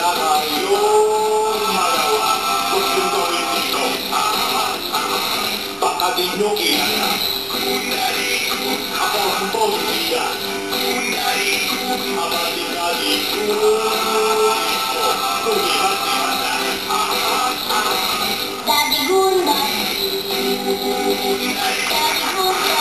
wala kayong magawa. Huwag yung gawin dito. Baka di nyo kilala. Ako ang Bosnia. Abadi-gadi ko. Lumihat-lihat na. Daddy Gunda. Daddy Gunda.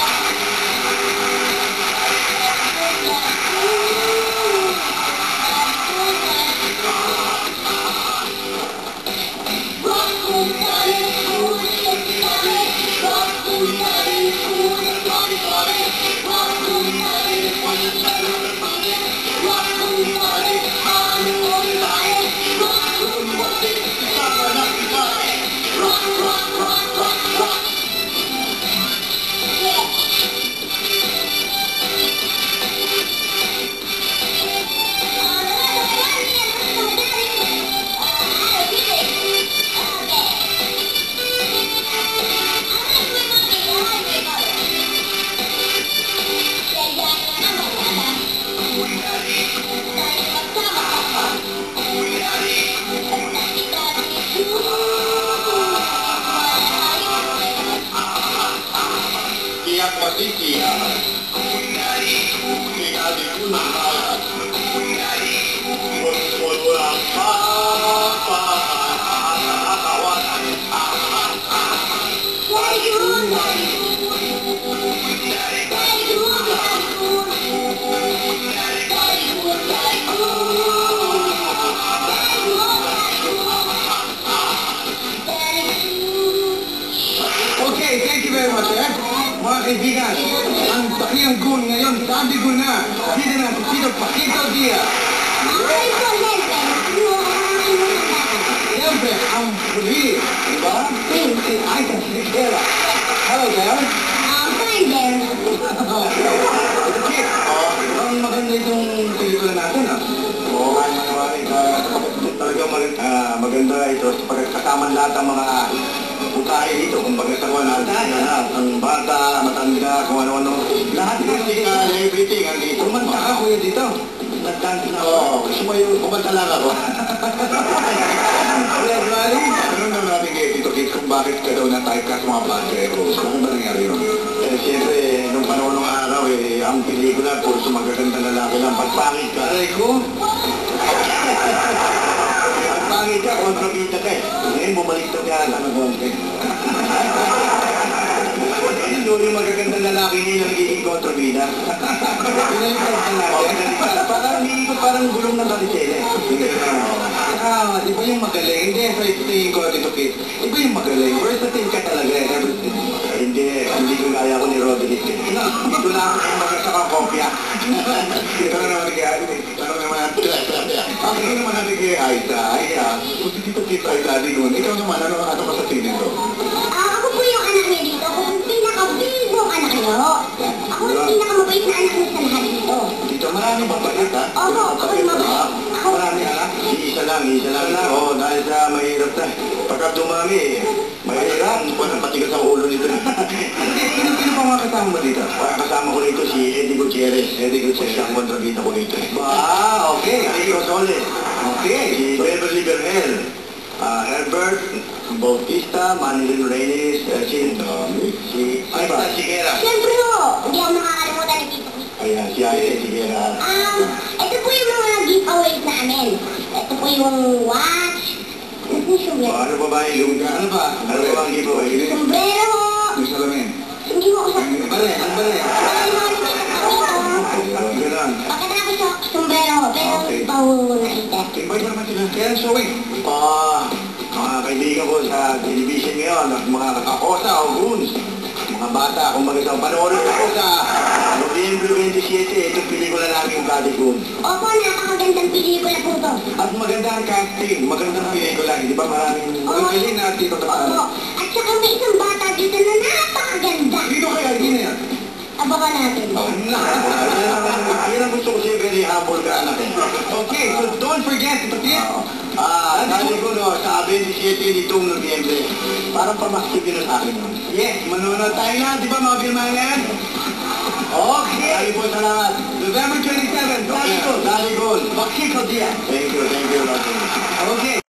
Tiyak matitiyak. Tingadi ko na kaya. Walang nakakawalan. Daddy Gunda. Okay, thank you very much, eh? Mga kaibigan, ang Takiang Gun ngayon, Daddy Gun na. Dito na si Tito Paquito Diaz. Siyempre, ang huli, diba? Si Aita Sikera. Hello there. Fine there. Okay, ang maganda itong pelikula natin, ah. Oo, talagang maganda ito sa pagkakasama lahat ng mga putahe dito. Kung pagkakasawa natin, ang bata, matanda, kung ano-ano. Lahat kasi everything, andito. Kumanta ka, kuya, dito. Nagdance na ako. Oo, gusto mo yung kumanta lang ako. Kuya, Brali. Ano na natin kay Tito Kit kung bakit ka daw na-typecast mga bateros? Ano ba nangyari yun? Siyempre, nung panahon ng araw, ang pelikula, puro sa magaganda lalaki lang. Pagpangit ka. Aray ko. Pagpangit ka, kontrabida ka eh. Ngayon, bumaliktad ka na ng konti. Yung magagandang lalaki niya na nagiging kontrabida. Pinalipas na natin. Parang hindi parang gulong ng karisele. Di ba yung magaling? Hindi, sa tingin ko, Tito Kit. Iba yung magaling. Versatile ka talaga, everything. Hindi ko kaya ko ni Roderick. Dito na ako yung magasaka kopya. Tanong naman natin kay Aita. Kung si Tito Kit ay daddy nun, ikaw naman, ano ka sa tingin ko? Ako po yung anak niya dito. Ako yung pinaka-bigong anak niyo. Ako yung pinaka-mabait na anak niyo sa lahat dito. Dito, marami bang bagat, ha? Opo, ako yung mabait. Marami, ha? Isa lang. Oo, dahil sa mahirap na. Pagka dumami, mahirap. Walang patigas ang ulo nito. Sino pa mga kasama mo dito? Kasama ko rito si Eddie Gutierrez. Ang kontrabida ko rito. Okay. Rico Soles. Okay. Si Beverly Bernel. Herbert Bautista, Manilin Reyes, si Aita Sikera. Siyempre ho, hindi ako makakalimutan ng Tito Kit. Ayan, si Aita Sikera. Ito po yung mga giveaways namin. Ito po yung watch. Ano ba ba yung ano ba? Ano ba ang giveaway? Sombrero ho. Yung salamin. Hindi mo ko sa... Ang bale. Ganun. Pagkatapos ho, sombrero ho. Pero pahuho na ito. Invite mo naman sila. Kaya showing. Mga kaibigan ko sa television ngayon, mga kakosa o goons, mga bata, kung sa panoorin ako sa Nobyembre 27, itong pelikula namin yung Daddy Gun. Opo, napakagandang pelikula po to. At magandang casting, magandang pelikula, di ba maraming magaling na Tito Opo. Tapos. At saka may isang bata dito na napakaganda. Dito kaya, di na yan. Abangan natin. Yan ang gusto ko siya, very humble ka anak eh. Okay, so don't forget, Tito Kit. Daddy Gun, sa 27 nitong Nobyembre, parang pamaskip yun sa akin. Yes, manonood tayo na, di ba mga bilmangan? Okay. Lagi po sa lahat. November 27, Saligol. Saligol. Bakiko Diaz. Thank you, Lord. Okay.